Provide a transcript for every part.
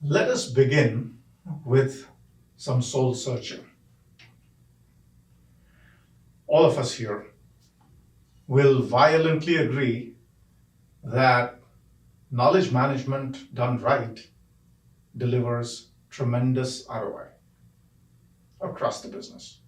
Let us begin with some soul searching. All of us here will violently agree that knowledge management done right delivers tremendous ROI across the business.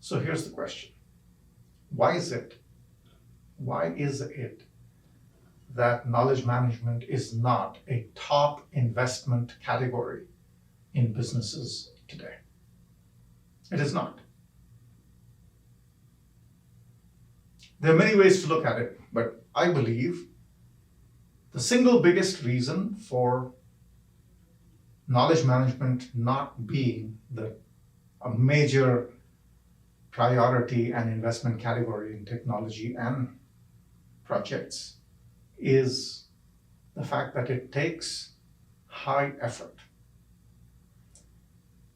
So here's the question. Why is it that knowledge management is not a top investment category in businesses today? It is not. There are many ways to look at it, but I believe the single biggest reason for knowledge management not being a major priority and investment category in technology and projects is the fact that it takes high effort.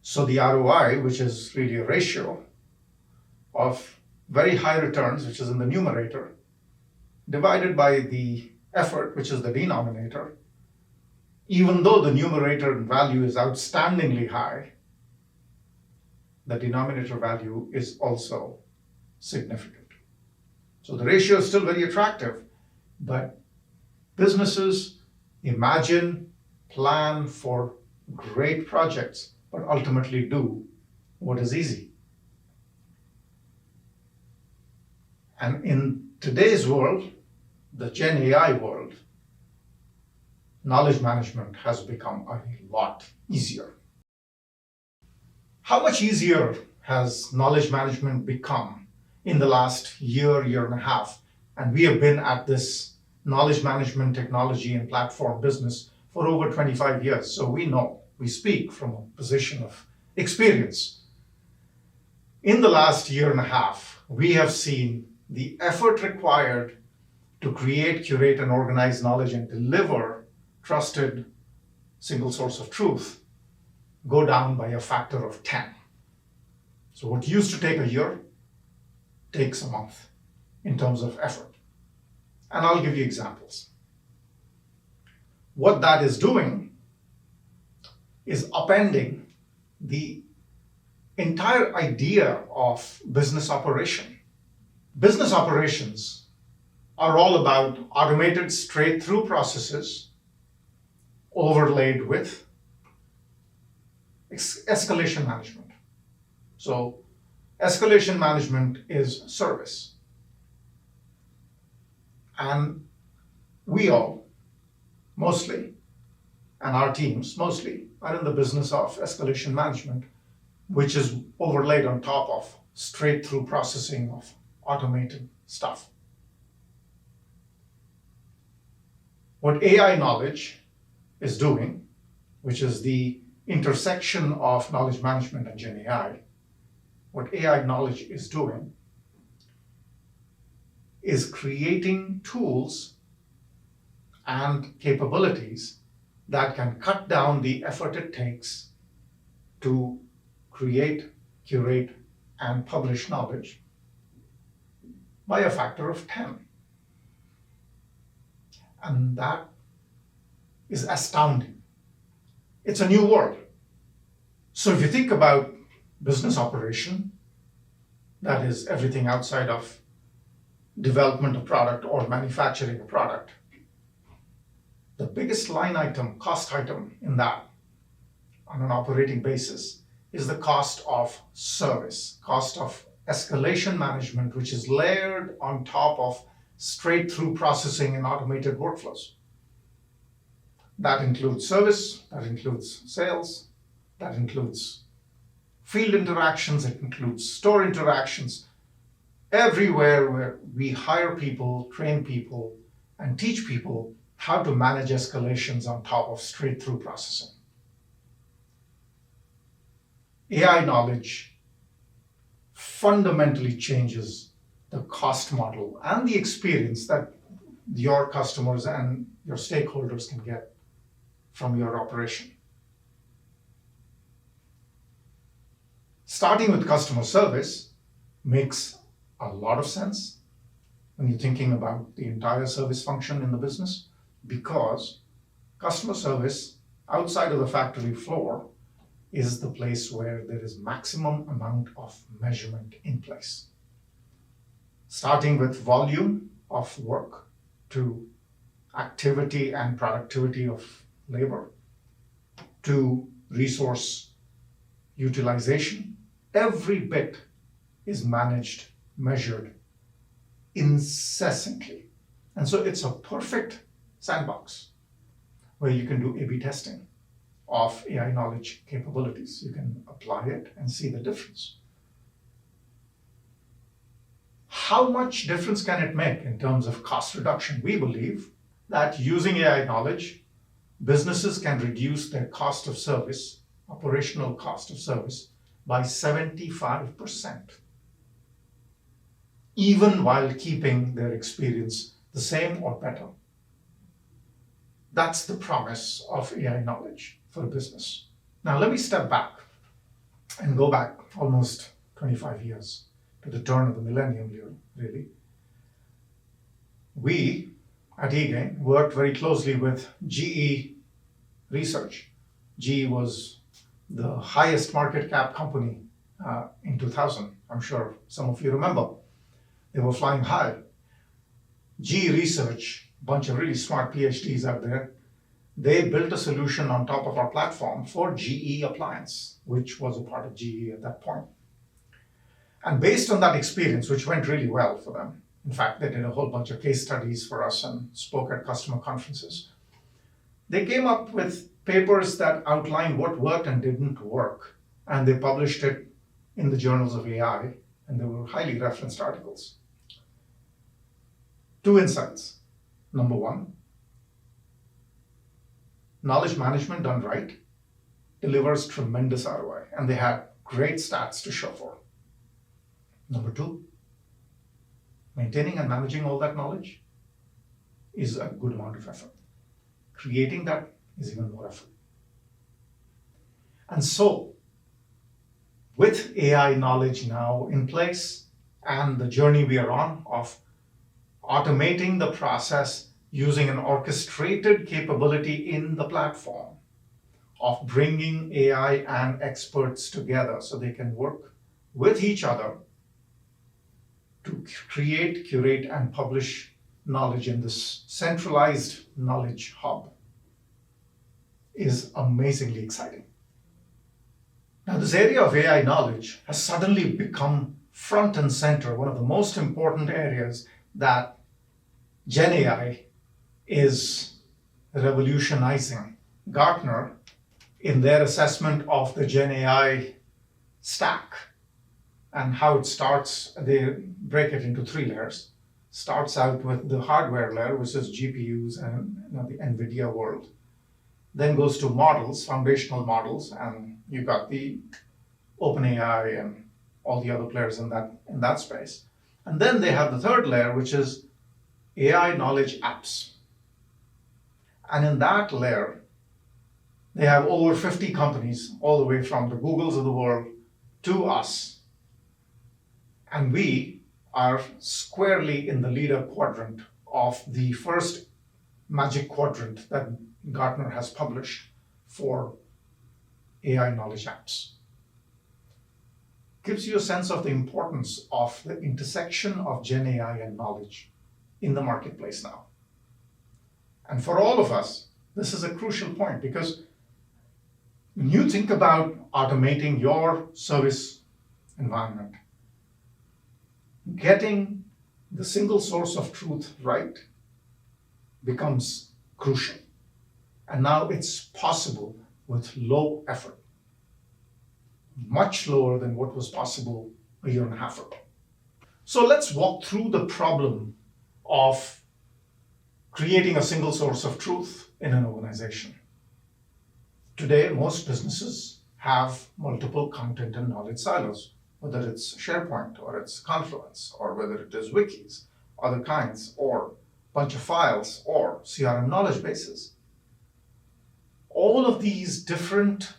So the ROI, which is really a ratio of very high returns, which is in the numerator, divided by the effort, which is the denominator, even though the numerator value is outstandingly high, the denominator value is also significant. So the ratio is still very attractive, but businesses imagine, plan for great projects, but ultimately do what is easy. And in today's world, the Gen AI world, knowledge management has become a lot easier. How much easier has knowledge management become in the last year and a half? And we have been at this knowledge management technology and platform business for over 25 years. So we speak from a position of experience. In the last year and a half, we have seen the effort required to create, curate, and organize knowledge and deliver trusted single source of truth go down by a factor of 10. So what used to take a year takes a month in terms of effort. And I'll give you examples. What that is doing is upending the entire idea of business operation. Business operations are all about automated straight-through processes overlaid with escalation management. So escalation management is service. And we all, mostly, and our teams mostly, are in the business of escalation management, which is overlaid on top of straight-through processing of automated stuff. What AI knowledge is doing, which is the intersection of knowledge management and Gen AI, what AI knowledge is doing is creating tools and capabilities that can cut down the effort it takes to create, curate, and publish knowledge by a factor of 10. And that is astounding. It's a new world. So if you think about business operation, that is everything outside of development of product or manufacturing a product, the biggest line item, cost item in that on an operating basis is the cost of service, cost of escalation management, which is layered on top of straight-through processing and automated workflows. That includes service, that includes sales, that includes field interactions, it includes store interactions, everywhere where we hire people, train people, and teach people how to manage escalations on top of straight-through processing. AI knowledge fundamentally changes the cost model and the experience that your customers and your stakeholders can get from your operation. Starting with customer service makes a lot of sense when you're thinking about the entire service function in the business, because customer service outside of the factory floor is the place where there is maximum amount of measurement in place. Starting with volume of work to activity and productivity of labor to resource utilization, every bit is managed, measured incessantly. And so it's a perfect sandbox where you can do A/B testing of AI knowledge capabilities. You can apply it and see the difference. How much difference can it make in terms of cost reduction? We believe that using AI knowledge, businesses can reduce their cost of service, operational cost of service, by 75%, even while keeping their experience the same or better. That's the promise of AI knowledge for a business. Now, let me step back and go back almost 25 years to the turn of the millennium, really. We at eGain worked very closely with GE Research. GE was the highest market cap company in 2000. I'm sure some of you remember. They were flying high. GE Research, a bunch of really smart PhDs out there, they built a solution on top of our platform for GE Appliance, which was a part of GE at that point. And based on that experience, which went really well for them, in fact, they did a whole bunch of case studies for us and spoke at customer conferences, they came up with papers that outlined what worked and didn't work. And they published it in the journals of AI, and they were highly referenced articles. 2 insights. Number 1, knowledge management done right delivers tremendous ROI, and they had great stats to show for. Number 2, maintaining and managing all that knowledge is a good amount of effort. Creating that is even more effort. And so, with AI knowledge now in place and the journey we are on of automating the process using an orchestrated capability in the platform of bringing AI and experts together so they can work with each other to create, curate, and publish knowledge in this centralized knowledge hub is amazingly exciting. Now, this area of AI knowledge has suddenly become front and center, one of the most important areas that Gen AI is revolutionizing. Gartner, in their assessment of the Gen AI stack and how it starts, they break it into 3 layers. Starts out with the hardware layer, which is GPUs and the NVIDIA world. Then goes to models, foundational models, and you've got the OpenAI and all the other players in that space. And then they have the 3rd layer, which is AI knowledge apps. And in that layer, they have over 50 companies, all the way from the Googles of the world to us. And we are squarely in the leader quadrant of the first Magic Quadrant that Gartner has published for AI knowledge apps. Gives you a sense of the importance of the intersection of Gen AI and knowledge in the marketplace now. And for all of us, this is a crucial point, because when you think about automating your service environment, getting the single source of truth right becomes crucial. And now it's possible with low effort, much lower than what was possible a year and a half ago. So let's walk through the problem of creating a single source of truth in an organization. Today, most businesses have multiple content and knowledge silos, whether it's SharePoint or it's Confluence or whether it is wikis, other kinds, or a bunch of files or CRM knowledge bases. All of these different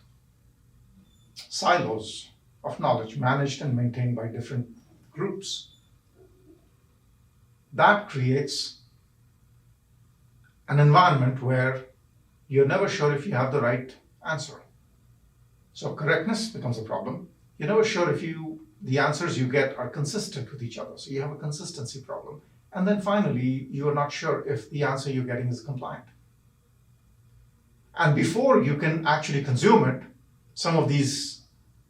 silos of knowledge managed and maintained by different groups, that creates an environment where you're never sure if you have the right answer. So correctness becomes a problem. You're never sure if the answers you get are consistent with each other. So you have a consistency problem. And then finally, you are not sure if the answer you're getting is compliant. And before you can actually consume it, some of these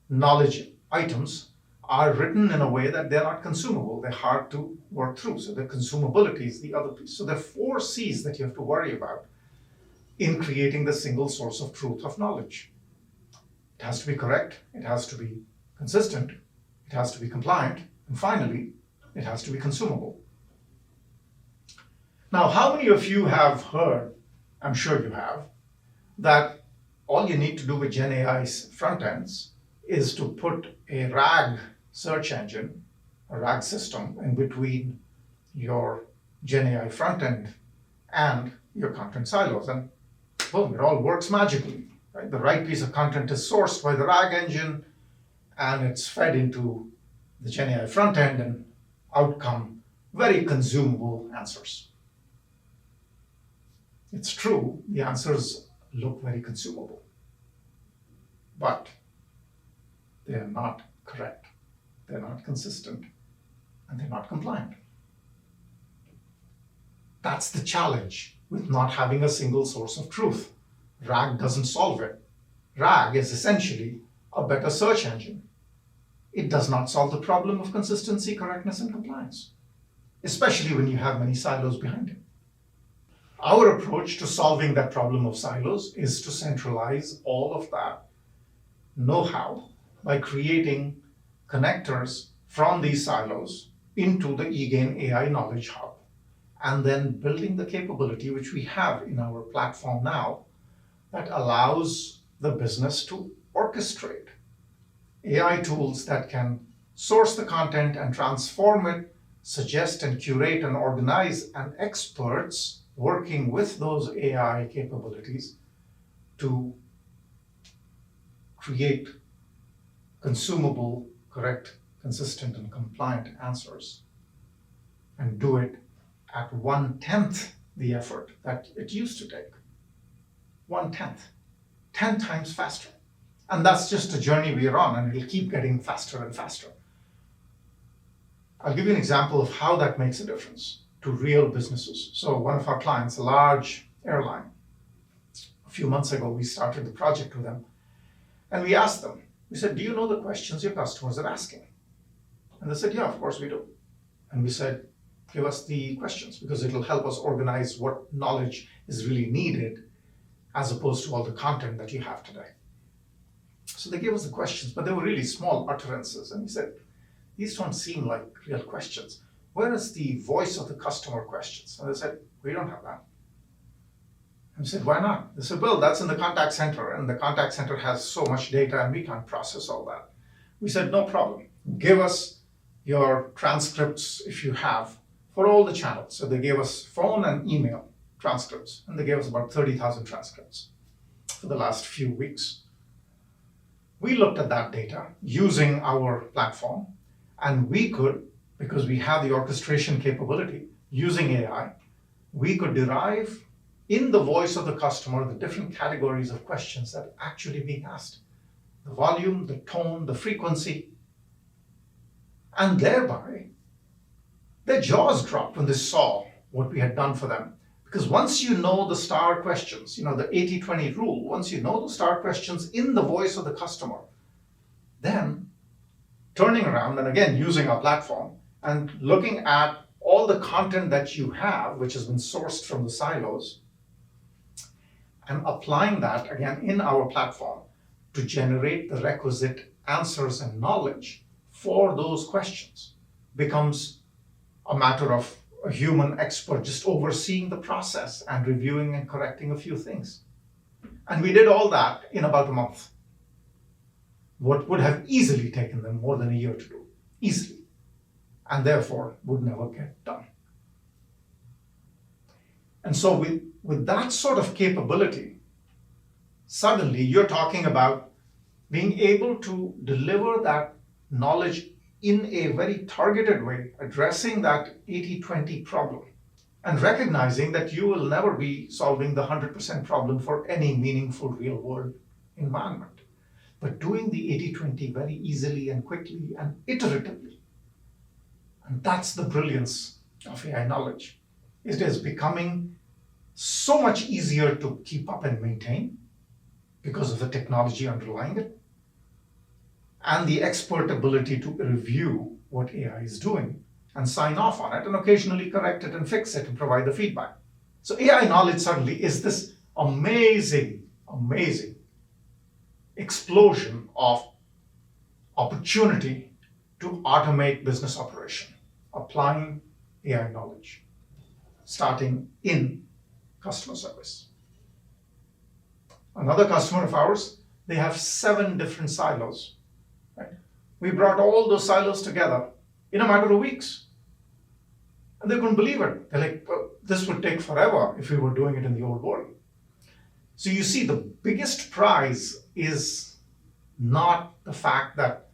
knowledge items are written in a way that they're not consumable. They're hard to work through. So the consumability is the other piece. So there are 4 C's that you have to worry about in creating the single source of truth of knowledge. It has to be correct, it has to be consistent, it has to be compliant, and finally, it has to be consumable. Now, how many of you have heard, I'm sure you have, that all you need to do with Gen AI's front ends is to put a RAG search engine, a RAG system in between your Gen AI front end and your content silos, and boom, it all works magically. Right? The right piece of content is sourced by the RAG engine, and it's fed into the Gen AI front end, and out come very consumable answers. It's true, the answers look very consumable, but they're not correct, they're not consistent, and they're not compliant. That's the challenge with not having a single source of truth. RAG doesn't solve it. RAG is essentially a better search engine. It does not solve the problem of consistency, correctness, and compliance, especially when you have many silos behind it. Our approach to solving that problem of silos is to centralize all of that know-how by creating connectors from these silos into the eGain AI Knowledge Hub, and then building the capability which we have in our platform now that allows the business to orchestrate AI tools that can source the content and transform it, suggest and curate and organize, and experts working with those AI capabilities to create consumable, correct, consistent, and compliant answers, and do it at 1/10 the effort that it used to take. 1/10, 10 times faster. And that's just a journey we are on, and it'll keep getting faster and faster. I'll give you an example of how that makes a difference to real businesses. So one of our clients, a large airline, a few months ago, we started the project with them, and we asked them, we said, do you know the questions your customers are asking? And they said, yeah, of course we do. And we said, give us the questions, because it'll help us organize what knowledge is really needed as opposed to all the content that you have today. So they gave us the questions, but they were really small utterances. And we said, these don't seem like real questions. Where is the voice of the customer questions? And they said, we don't have that. And we said, why not? They said, well, that's in the contact center, and the contact center has so much data and we can't process all that. We said, no problem. Give us your transcripts if you have for all the channels. So they gave us phone and email transcripts, and they gave us about 30,000 transcripts for the last few weeks. We looked at that data using our platform, and we could, because we have the orchestration capability using AI, we could derive in the voice of the customer the different categories of questions that are actually being asked. The volume, the tone, the frequency, and thereby their jaws dropped when they saw what we had done for them. Because once you know the star questions, the 80-20 rule, once you know the star questions in the voice of the customer, then turning around and again using our platform and looking at all the content that you have, which has been sourced from the silos, and applying that again in our platform to generate the requisite answers and knowledge for those questions becomes a matter of a human expert just overseeing the process and reviewing and correcting a few things. And we did all that in about a month. What would have easily taken them more than a year to do, easily, and therefore would never get done. And so with that sort of capability, suddenly you're talking about being able to deliver that knowledge in a very targeted way, addressing that 80-20 problem and recognizing that you will never be solving the 100% problem for any meaningful real world environment, but doing the 80-20 very easily and quickly and iteratively. And that's the brilliance of AI knowledge. It is becoming so much easier to keep up and maintain because of the technology underlying it and the expert ability to review what AI is doing and sign off on it and occasionally correct it and fix it and provide the feedback. So AI knowledge suddenly is this amazing, amazing explosion of opportunity to automate business operation, applying AI knowledge, starting in customer service. Another customer of ours, they have 7 different silos. Right? We brought all those silos together in a matter of weeks. And they couldn't believe it. They're like, well, this would take forever if we were doing it in the old world. So you see, the biggest prize is not the fact that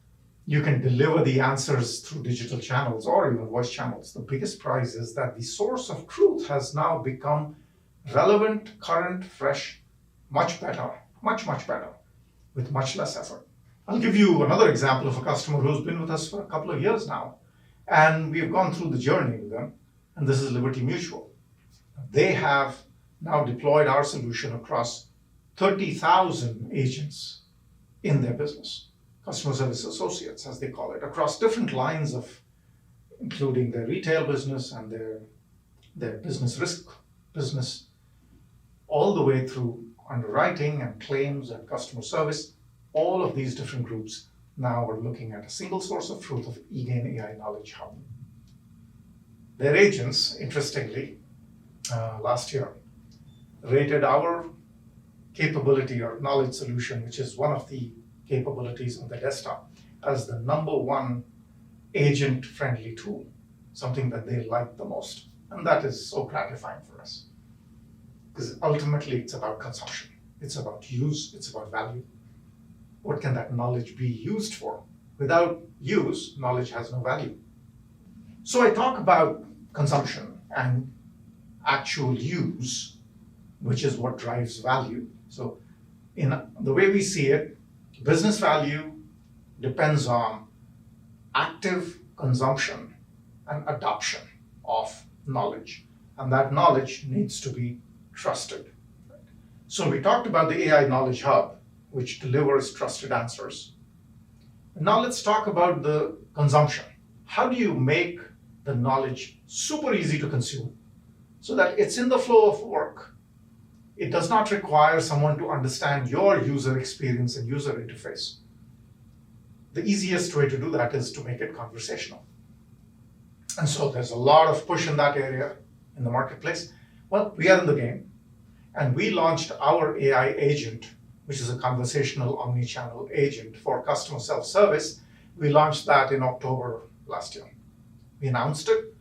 you can deliver the answers through digital channels or even voice channels. The biggest prize is that the source of truth has now become relevant, current, fresh, much better, much better, with much less effort. I'll give you another example of a customer who's been with us for a couple of years now. And we've gone through the journey with them. And this is Liberty Mutual. They have now deployed our solution across 30,000 agents in their business, customer service associates, as they call it, across different lines of, including their retail business and their business risk business, all the way through underwriting and claims and customer service. All of these different groups now are looking at a single source of truth of eGain AI Knowledge Hub. Their agents, interestingly, last year, rated our capability or knowledge solution, which is one of the capabilities on the desktop, as the #1 agent-friendly tool, something that they like the most. And that is so gratifying for us. Because ultimately it's about consumption. It's about use, it's about value. What can that knowledge be used for? Without use, knowledge has no value. So I talk about consumption and actual use, which is what drives value. So in the way we see it, business value depends on active consumption and adoption of knowledge. And that knowledge needs to be trusted. So we talked about the AI Knowledge Hub, which delivers trusted answers. Now let's talk about the consumption. How do you make the knowledge super easy to consume so that it's in the flow of work? It does not require someone to understand your user experience and user interface. The easiest way to do that is to make it conversational. And so there's a lot of push in that area in the marketplace. Well, we are in the game, and we launched our AI agent, which is a conversational omni-channel agent for customer self-service. We launched that in October last year. We announced it,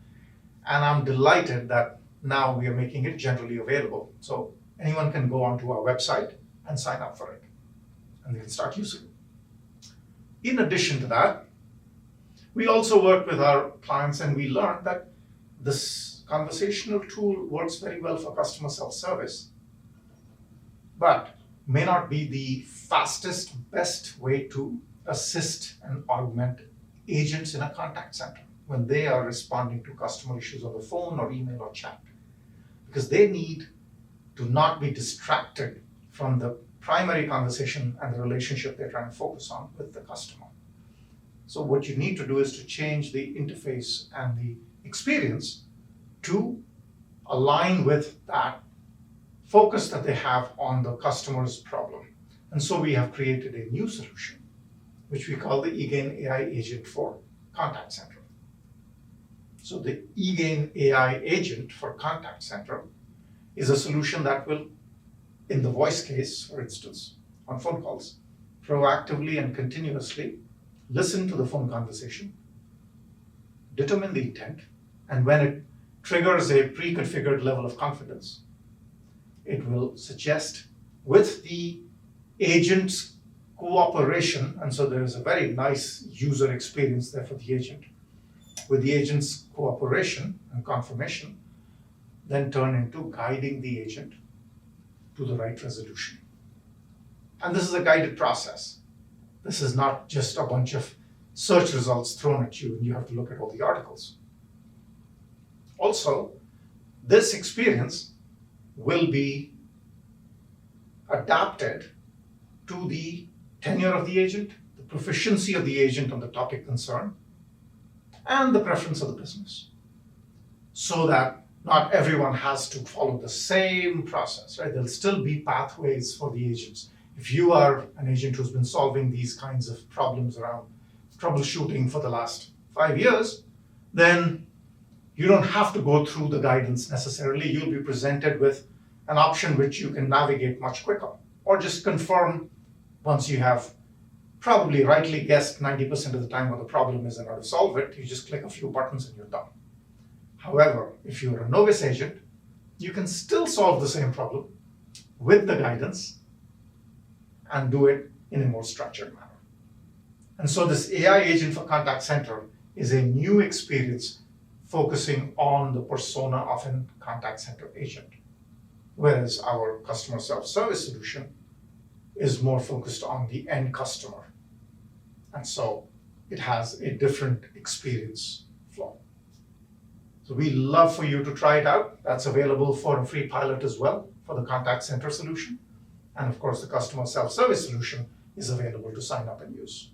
and I'm delighted that now we are making it generally available. So anyone can go onto our website and sign up for it, and they can start using it. In addition to that, we also work with our clients, and we learned that this conversational tool works very well for customer self-service, but may not be the fastest, best way to assist and augment agents in a contact center when they are responding to customer issues on the phone or email or chat. Because they need to not be distracted from the primary conversation and the relationship they're trying to focus on with the customer. So what you need to do is to change the interface and the experience to align with that focus that they have on the customer's problem. And so we have created a new solution, which we call the eGain AI Agent for Contact Center. So the eGain AI Agent for Contact Center is a solution that will, in the voice case, for instance, on phone calls, proactively and continuously listen to the phone conversation, determine the intent, and when it triggers a pre-configured level of confidence, it will suggest, with the agent's cooperation, and so there is a very nice user experience there for the agent. With the agent's cooperation and confirmation, then turn into guiding the agent to the right resolution. And this is a guided process. This is not just a bunch of search results thrown at you and you have to look at all the articles. Also, this experience will be adapted to the tenure of the agent, the proficiency of the agent on the topic concerned, and the preference of the business, so that not everyone has to follow the same process, right? There'll still be pathways for the agents. If you are an agent who's been solving these kinds of problems around troubleshooting for the last 5 years, then you don't have to go through the guidance necessarily. You'll be presented with an option which you can navigate much quicker, or just confirm once you have probably rightly guessed 90% of the time what the problem is and how to solve it. You just click a few buttons and you're done. However, if you're a novice agent, you can still solve the same problem with the guidance and do it in a more structured manner. And so this AI agent for contact center is a new experience focusing on the persona of a contact center agent, whereas our customer self-service solution is more focused on the end customer. And so it has a different experience flow. So we love for you to try it out. That's available for a free pilot as well for the contact center solution. And of course, the customer self-service solution is available to sign up and use.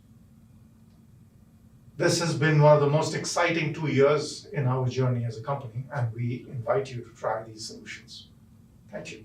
This has been one of the most exciting 2 years in our journey as a company, and we invite you to try these solutions. Thank you.